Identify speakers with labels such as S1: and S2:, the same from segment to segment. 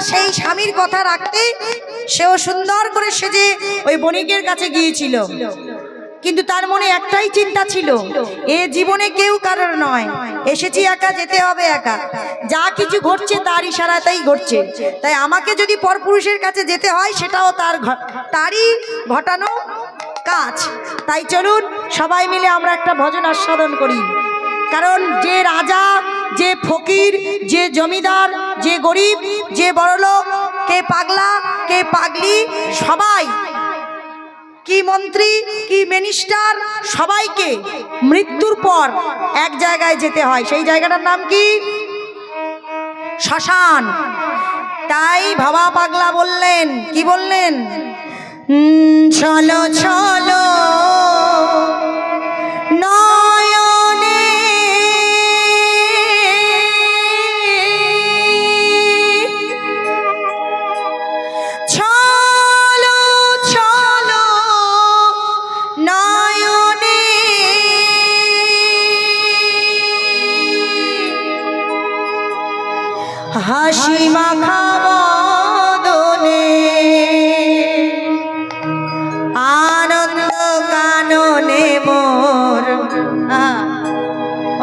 S1: সেই স্বামীর কথা রাখতে সেও সুন্দর করে সেজে ওই বণিকের কাছে গিয়েছিল। কিন্তু তার মনে একটাই চিন্তা ছিল, এ জীবনে কেউ কারোর নয়, এসেছি একা, যেতে হবে একা, যা কিছু ঘটছে তার ইশারাতেই ঘটছে, তাই আমাকে যদি পরপুরুষের কাছে যেতে হয় সেটাও তারই ঘটানো কাজ। তাই চলুন সবাই মিলে আমরা একটা ভজন আস্বাদন করি। কারণ যে রাজা, যে ফকির, যে জমিদার, যে গরিব, যে বড়লোক, কে পাগলা, কে পাগলি, সবাই, কি মন্ত্রী, কি মিনিস্টার, সবাইকে মৃত্যুর পর এক জায়গায় যেতে হয়। সেই জায়গাটার নাম কি? শ্মশান। তাই বাবা পাগলা বললেন, কি বললেন? চলো চলো নয়নে চলো চলো নয়নে হাসি মাখা বদনে আনন্দ কাননে মোর।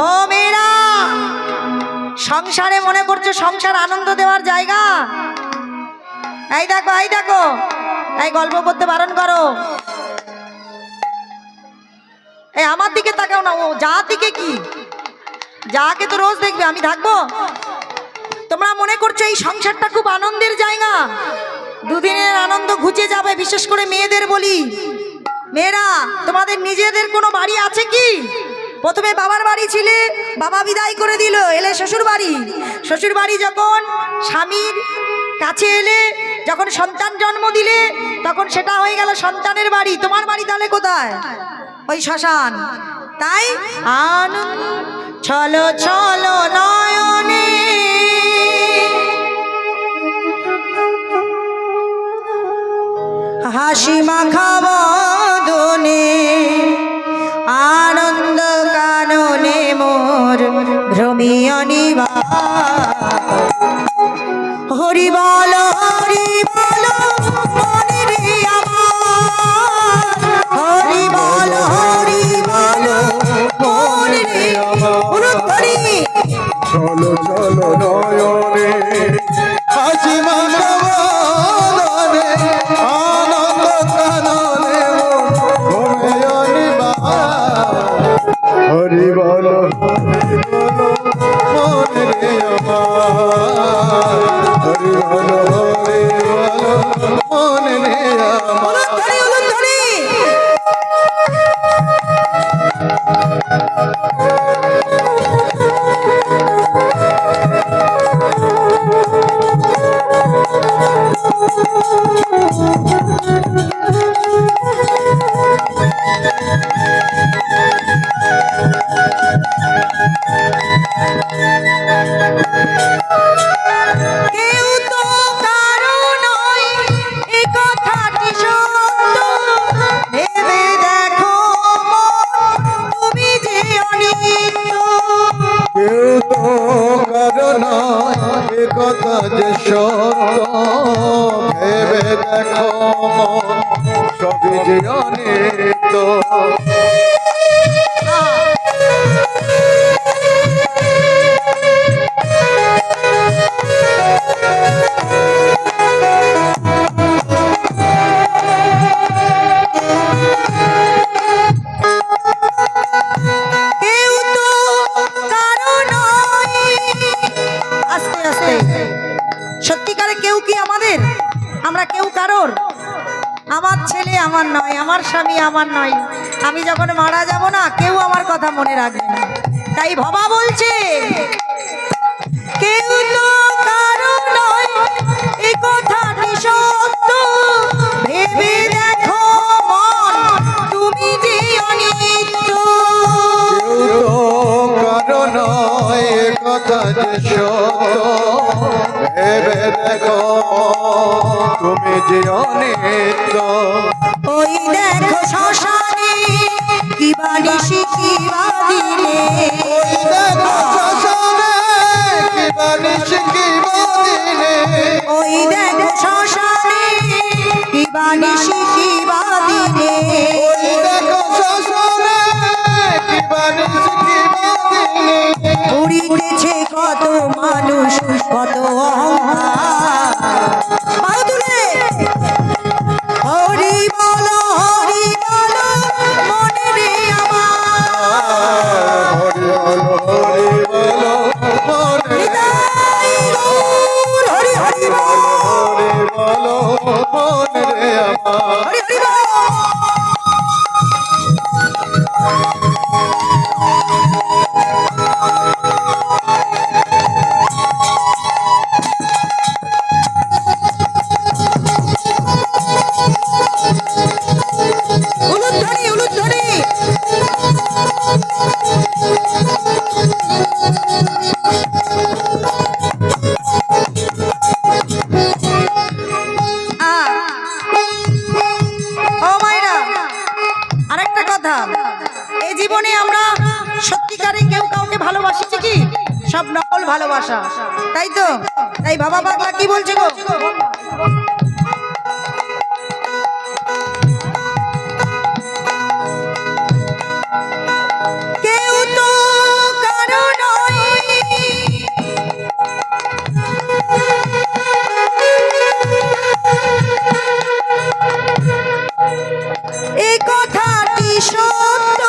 S1: ও মেয়েরা, সংসারে মনে করছো সংসার আনন্দ দেওয়ার জায়গা? এই দেখো, এই দেখো, এই গল্প করতে বারণ করো। এই আমার দিকে তাকাও না, ও যা দিকে কি, যাকে তো রোজ দেখবে, আমি থাকবো? তোমরা মনে করছো এই সংসারটা খুব আনন্দের জায়গা? দুদিনের আনন্দ ঘুচে যাবে। বিশেষ করে মেয়েদের বলি, মেয়েরা তোমাদের নিজেদের কোনো বাড়ি আছে কি? প্রথমে বাবার বাড়ি ছিলে, বাবা বিদায় করে দিল, এলে শ্বশুর বাড়ি। শ্বশুর বাড়ি যখন স্বামীর কাছে এলে, যখন সন্তান জন্ম দিলে, তখন সেটা হয়ে গেল সন্তানের বাড়ি। তোমার বাড়ি তাহলে কোথায়? ওই শ্মশান। তাই আনন্দ চলো চলো নয়নে হাসি মাখা বদনে আনন্দ কাননে মোর ভ্রমিয় নিবাস। হরি বল হরি বল মনে রে আমার, হরি বল হরি বল মনে রে আমার।
S2: চলো চলো নয়নে হাসি মাখা বদনে আনন্দ কাননে ভ্রমিয় নিবাস। হরি বল হরি বল মনে রে আমার, হরি বল হরি বল মনে রে আমার।
S1: কেউ তো কারো নয়, এ কথাটি সত্য, ভেবে দেখো মন, তুমি যে অনিত্য।
S2: কেউ তো কারো নয়, এ কথা যে সত্য, ভেবে দেখো মন, সবই যে অনিত্য।
S1: কেউ তো কারো নয়, আস্তে আস্তে, সত্যিকারে কেউ কি আমাদের? আমরা কেউ কারোর? আমার ছেলে আমার নয়, আমার স্বামী আমার নয়, আমি যখন মারা যাব না কেউ আমার কথা মনে রাখবে না। তাই বাবা বলছে কেউ তো কারো নয়, এ কথাটি সত্য, ভেবে দেখো মন, তুমি যে অনিত্য।
S2: কেউ তো কারো নয়, এ কথা যে সত্য, ভেবে দেখো তুমি যে অনিত্য।
S1: ওই দেখো শ্মশানে কি বানিসি কি বাদিনে,
S2: ওই দেখো শ্মশানে কি বানিশ কি বাদিনে,
S1: ওই মানুষ কত অহংকার। বাহু তুলে হরি বলো মনে রে আমার।
S2: হরি বলো মনে
S1: নিতাই গৌর হরি হরি বল।
S2: হরি বলো মনে রে আমার।
S1: হরি হরি বল। উলুধ্বনি উলুধ্বনি। ও মায়েরা, আরেকটা কথা, এই জীবনে আমরা সত্যিকারে কেউ কাউকে ভালোবাসিছি কি? সব নকল ভালোবাসা, তাই তো? তাই বাবা পাগলা কি বলছে গো? কেউ তো কারো নয়, এই কথাটি সত্য।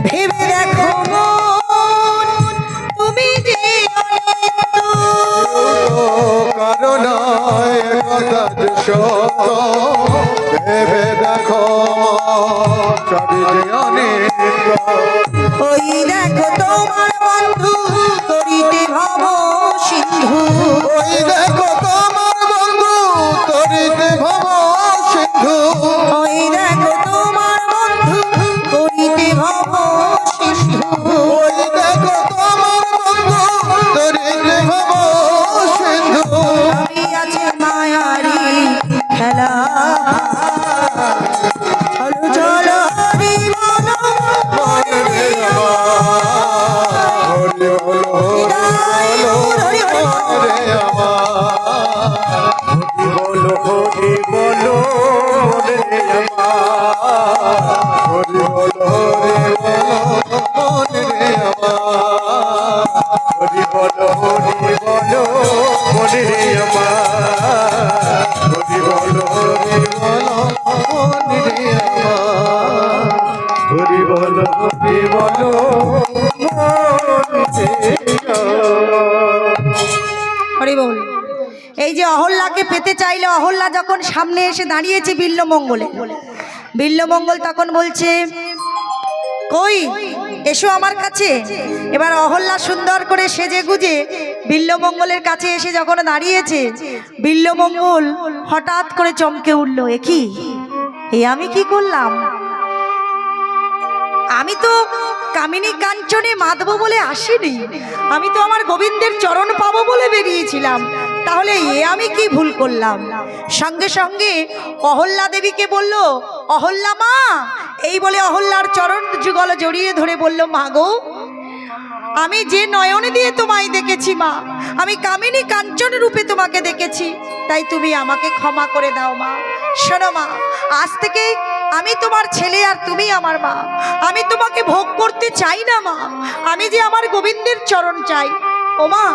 S1: ভেবে দেখো মন, তুমি যে অনন্ত।
S2: কারো নয় কথা যে সত্য, ভেবে দেখো সবই যে অনিত্য।
S1: ওই দেখো তোমার বন্ধু করিতে ভব সিন্ধু।
S2: ওই দেখো তোমার বন্ধু তরিতে ভব সিন্ধু।
S1: ওই দেখো তোমার বন্ধু করিতে ভব সিন্ধু।
S2: ওই দেখো তোমার বন্ধু তরিতে ভব সিন্ধু।
S1: আমি আছে মায়ারি খেলা। চলো চলো হরি বলো মনে রে আমার।
S2: হরি বলো হরি বলো রে আমার। হরি বলো রে আমার। হরি বলো রে আমার। হরি বলো মনে রে আমার। হরি বলো মনে রে আমার। হরি বলো মনে রে
S1: হরি বল। এই যে অহল্যাকে পেতে চাইলে, অহল্যা যখন সামনে এসে দাঁড়িয়েছে বিল্লমঙ্গলে, বিল্লমঙ্গল তখন বলছে কই এসো আমার কাছে। এবার অহল্যা সুন্দর করে সেজে গুজে বিল্লমঙ্গলের কাছে এসে যখন দাঁড়িয়েছে, বিল্লমঙ্গল হঠাৎ করে চমকে উঠল, এ কি, এ আমি কি করলাম? আমি তো কামিনী কাঞ্চনে মাধব বলে আসিনি, আমি তো আমার গোবিন্দের চরণ পাবো বলে বেরিয়েছিলাম, তাহলে এ আমি কি ভুল করলাম? সঙ্গে সঙ্গে অহল্যা দেবীকে বলল, অহল্যা মা, এই বলে অহল্যার চরণ যুগল জড়িয়ে ধরে বলল, মা গো, আমি যে নয়ন দিয়ে তোমায় দেখেছি মা, আমি কামিনী কাঞ্চন রূপে তোমাকে দেখেছি, তাই তুমি আমাকে ক্ষমা করে দাও মা। শোনো মা, আজ থেকে আমি তোমার ছেলে আর তুমি আমার মা। আমি তোমাকে ভোগ করতে চাই না মা, আমি যে আমার গোবিন্দের চরণ চাই। ও মা,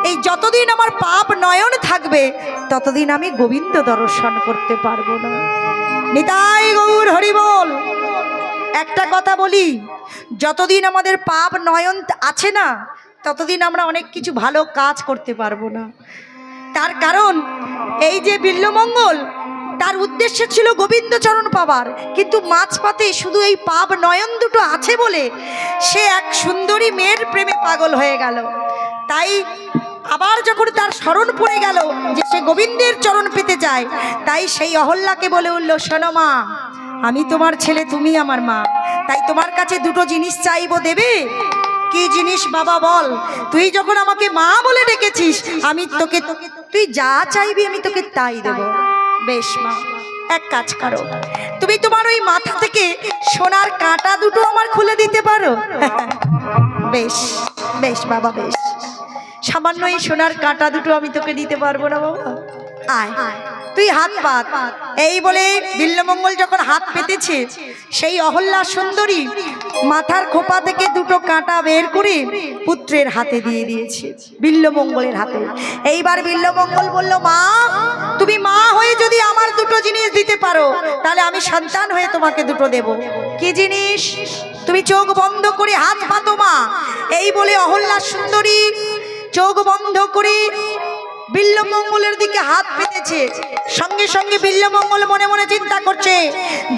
S1: এই যতদিন আমার পাপ নয়ন থাকবে ততদিন আমি গোবিন্দ দর্শন করতে পারবো না। নিতাই গৌর হরি বল। একটা কথা বলি, যতদিন আমাদের পাপ নয়ন আছে না ততদিন আমরা অনেক কিছু ভালো কাজ করতে পারবো না। তার কারণ এই যে বিল্লমঙ্গল, তার উদ্দেশ্য ছিল গোবিন্দচরণ পাবার, কিন্তু মাঝপথে শুধু এই পাপ নয়ন দুটো আছে বলে সে এক সুন্দরী মেয়ের প্রেমে পাগল হয়ে গেল। তাই আবার যখন তার স্মরণ পড়ে গেল যে সে গোবিন্দের চরণ পেতে চায়, তাই সেই অহল্যাকে বলে উঠল, শোনো মা, আমি তোমার ছেলে, তুমি আমার মা, তাই তোমার কাছে দুটো জিনিস চাইবো, দেবে? কি জিনিস বাবা বল? তুই যখন আমাকে মা বলে ডেকেছিস, আমি তোকে, তুই যা চাইবি আমি তোকে তাই দেব। বেশ মা, এক কাজ করো, তুমি তোমার ওই মাথা থেকে সোনার কাঁটা দুটো আমার খুলে দিতে পারো? বেশ বেশ বাবা, বেশ। সামান্য এই সোনার কাঁটা দুটো আমি তোকে দিতে পারবো না বাবা? আয় তুই হাত পাত। এই বলে বিল্লমঙ্গল যখন হাত পেতেছে, সেই অহল্যা সুন্দরী মাথার খোপা থেকে দুটো কাঁটা বের করে পুত্রের হাতে দিয়ে দিয়েছে, বিল্লমঙ্গলের হাতে। এইবার বিল্লমঙ্গল বলল, মা, তুমি মা হয়ে যদি আমার দুটো জিনিস দিতে পারো, তাহলে আমি সন্তান হয়ে তোমাকে দুটো দেব। কি জিনিস? তুমি চোখ বন্ধ করে হাত পাতো মা। এই বলে অহল্যা সুন্দরী চোখ বন্ধ করে বিল্লমঙ্গলের দিকে হাত পেতেছে। সঙ্গে সঙ্গে বিল্লমঙ্গল মনে মনে চিন্তা করছে,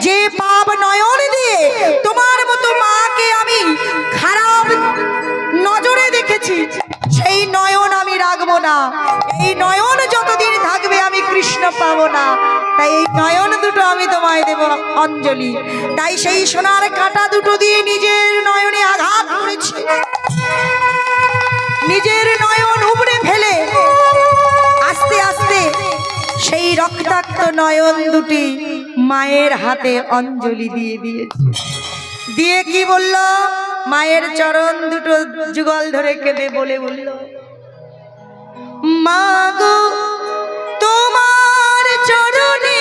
S1: যে পাপ নয়ন দিয়ে তোমার মতো মাকে আমি খারাপ নজরে দেখেছি, সেই নয়ন আমি রাখবো না। এই নয়ন যতদিন থাকবে আমি কৃষ্ণ পাবো না। তাই এই নয়ন দুটো আমি তোমায় দেব অঞ্জলি। তাই সেই সোনার কাঁটা দুটো দিয়ে নিজের নয়নে আঘাত করেছে। নিজের নয়ন উপড়ে ফেলে আস্তে আস্তে সেই রক্তাক্ত নয়ন দুটি মায়ের হাতে অঞ্জলি দিয়ে দিয়েছে। দিয়ে কি বলল? মায়ের চরণ দুটো যুগল ধরে কেঁদে বলে বলল, মা গো, তোমার চরণে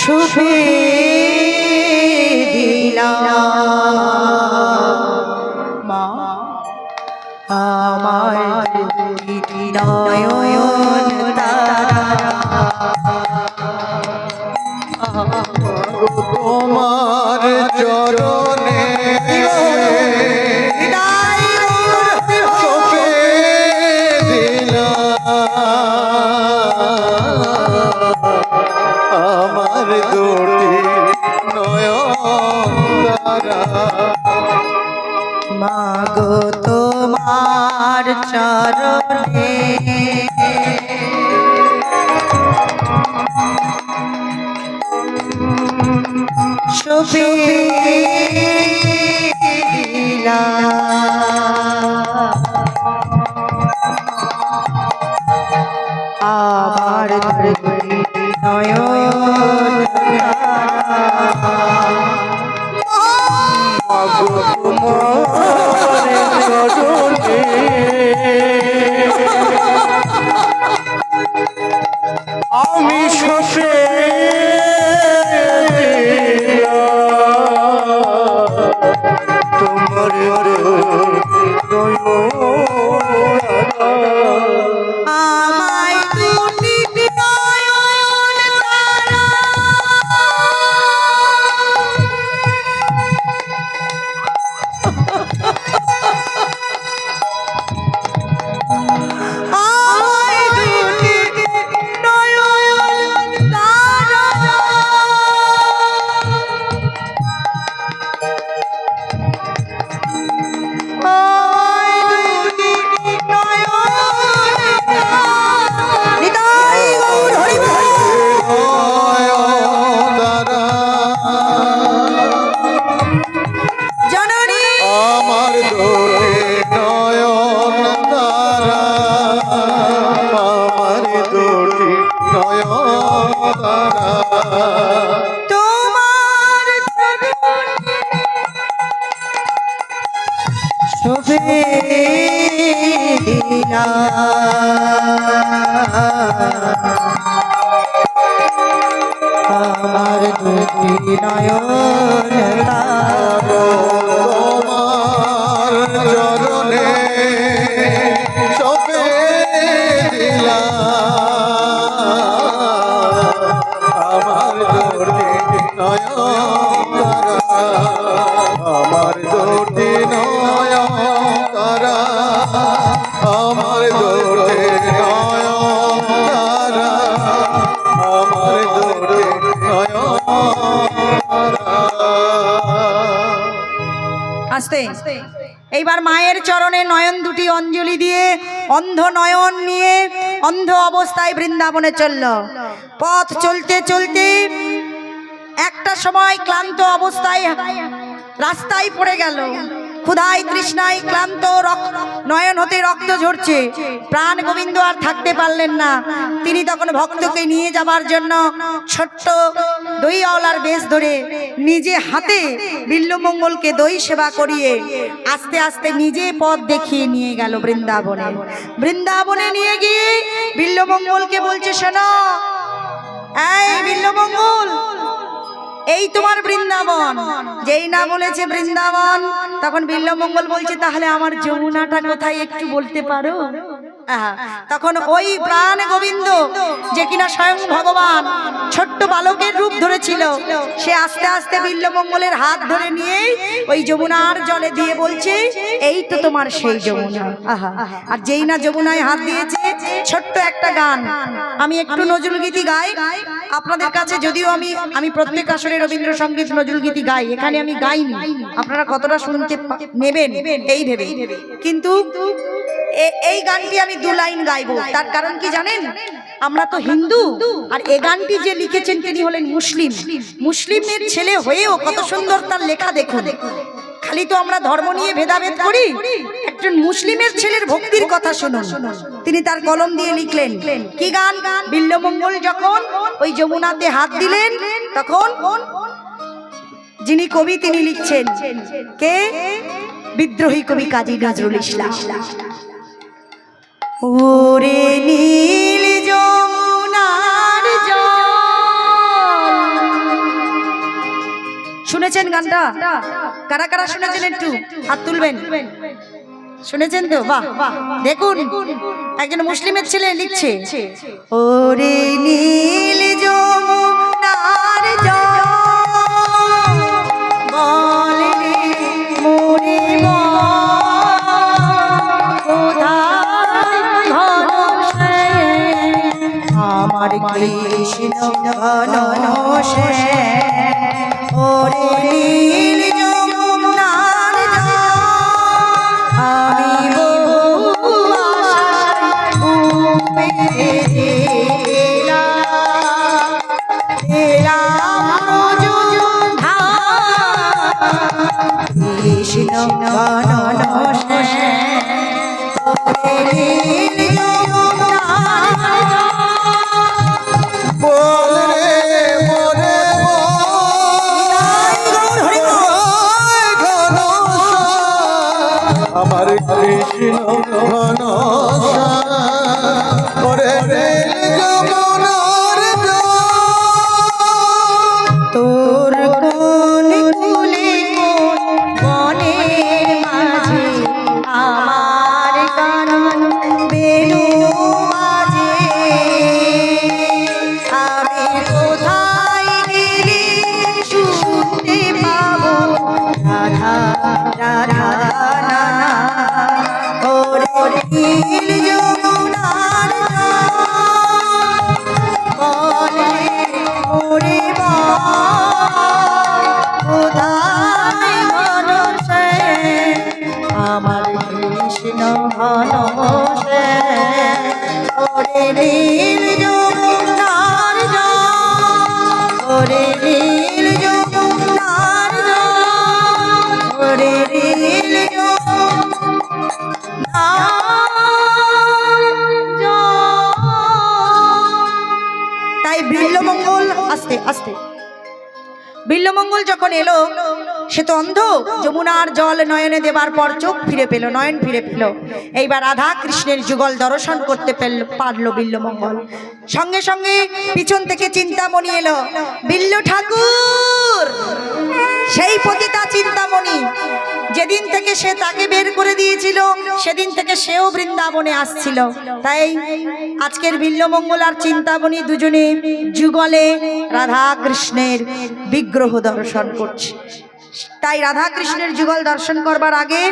S1: শুভে মা, আমার নয়ন তারা
S2: তোমার চরণে সপে দিলাম আমার দুটি নয়ন তারা।
S1: মা গো, তোমার চরণে শুভে আমার দুটি নয়ন
S2: আমি শোষে তোমার
S1: আমায় দুটি নয়ন তারা আমায় দুটি নয়ন তারা
S2: আমার দুটি নয়ন তারা, আমার দুটি নয়ন তারা।
S1: তোমার শুভে আমার দুটি নয়ন তারা
S2: তোমার চরণে সপে দিলাম আমার দুটি নয়ন তারা, আমার দুটি নয়ন তারা, আমার দুটি নয়ন তারা, আমার দুটি নয়ন তারা।
S1: আস্তে। এইবার মায়ের চরণে নয়ন দুটি অঞ্জলি দিয়ে অন্ধ নয়ন নিয়ে অন্ধ অবস্থায় বৃন্দাবনে চলল। পথ চলতে চলতে একটা সময় ক্লান্ত অবস্থায় রাস্তায় পড়ে গেল। ক্ষুধায় তৃষ্ণায় ক্লান্ত, নয়ন হতে রক্ত ঝরছে। প্রাণ গোবিন্দ আর থাকতে পারলেন না। তিনি তখন ভক্তকে নিয়ে যাবার জন্য ছোট্ট দই আওলার বেশ ধরে নিজে হাতে বিল্বমঙ্গলকে দই সেবা করিয়ে আস্তে আস্তে নিজে পথ দেখিয়ে নিয়ে গেল বৃন্দাবনে। বৃন্দাবনে নিয়ে গিয়ে বিল্বমঙ্গলকে বলছে, শোনো এই বিল্বমঙ্গল, এই তোমার বৃন্দাবন। যেই না বলেছে বৃন্দাবন, তখন বিল্বমঙ্গল বলছে, তাহলে আমার যমুনাটা কোথায় একটু বলতে পারো? তখন ওই প্রাণ গোবিন্দ, যে কিনা স্বয়ং ভগবান ছোট্ট বালকের রূপ ধরেছিল, সে আস্তে আস্তে বিল্বমঙ্গলের হাত ধরে নিয়ে ওই যমুনার জলে দিয়ে বলছে, এই তো তোমার সেই যমুনা। আহা, আর যেই না যমুনায় হাত দিয়েছে, ছোট্ট একটা গান আমি একটু নজরুল গীতি গাই আপনাদের কাছে। যদিও আমি প্রত্যেক আসরে রবীন্দ্রসঙ্গীত নজরুল গীতি গাই, এখানে আমি গাইনি, আপনারা কতটা শুনতে নেবেন এই ভেবে। কিন্তু এই গানটি আমি 2 লাইন গাইবো। তার কারণ কি জানেন? আমরা তো হিন্দু, আর এই গানটি যে লিখেছেন তিনি হলেন মুসলিম। মুসলিমের ছেলে হয়েও কত সুন্দর তার লেখা দেখুন। খালি তো আমরা ধর্ম নিয়ে ভেদাভেদ করি, একজন মুসলিমের ছেলের ভক্তির কথা শুনুন। তিনি তার কলম দিয়ে লিখলেন কি গান? বিল্বমঙ্গল যখন ওই যমুনাতে হাত দিলেন, তখন যিনি কবি তিনি লিখছেন কে? বিদ্রোহী কবি কাজী নজরুল ইসলাম। ওরে নীল যমুনার জল, শুনেছেন গানটা? কারা কারা শুনেছেন একটু হাত তুলবেন। শুনেছেন তো? বাহ, দেখুন একজন মুসলিমের ছেলে লিখছে, ওরে নীল যমুনার জল, বল রে মোরে আমার কৃষ্ণ ঘনশ্যাম, ওরে নীল যমুনার জল, আমি বহু আশায় ডুবে এলাম কৃষ্ণ ঘনশ্যাম, ওরে নীল যমুনার জল,
S2: আমার কৃষ্ণ ঘনশ্যাম, ওরে যমুনার জল,
S1: তোর কোন কুলে কোন বনের মাঝে আমার গান বেনু বাজে, আমি কোথায় গেলে শুনতে পাবো রাধা রাধা না, ওরে নীল যমুনার জল, বলে ওরে কোথায় ঘনশ্যাম, আমার কৃষ্ণ ঘনশ্যাম, ওরে নীল যমুনার জল, ওরে নীল যমুনার জল, ওরে নীল যমুনার জল। তাই বিল্বমঙ্গল আস্তে আস্তে বিল্বমঙ্গল যখন এলো, সে তো অন্ধ। যমুনার জল নয়নে দেবার পর চোখ ফিরে পেল, নয়ন ফিরে পেল। এইবার রাধা কৃষ্ণের যুগল দর্শন করতে পারলো বিল্বমঙ্গল। সঙ্গে সঙ্গে পিছন থেকে চিন্তামণি এলো, বিল্ল ঠাকুর, সেই পতিতা চিন্তামণি, যেদিন থেকে সে তাকে বের করে দিয়েছিল সেদিন থেকে সেও বৃন্দাবনে আসছিল। তাই আজকের বিল্বমঙ্গল আর চিন্তামণি দুজনে যুগলে রাধা কৃষ্ণের বিগ্রহ দর্শন করছে। তাই রাধা কৃষ্ণের যুগল দর্শন করবার আগে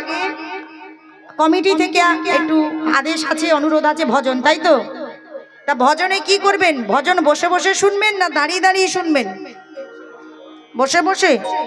S1: কমিটি থেকে একটু আদেশ আছে, অনুরোধ আছে, ভজন, তাই তো? তা ভজনে কি করবেন? ভজন বসে বসে শুনবেন না দাঁড়িয়ে দাঁড়িয়ে শুনবেন? বসে বসে।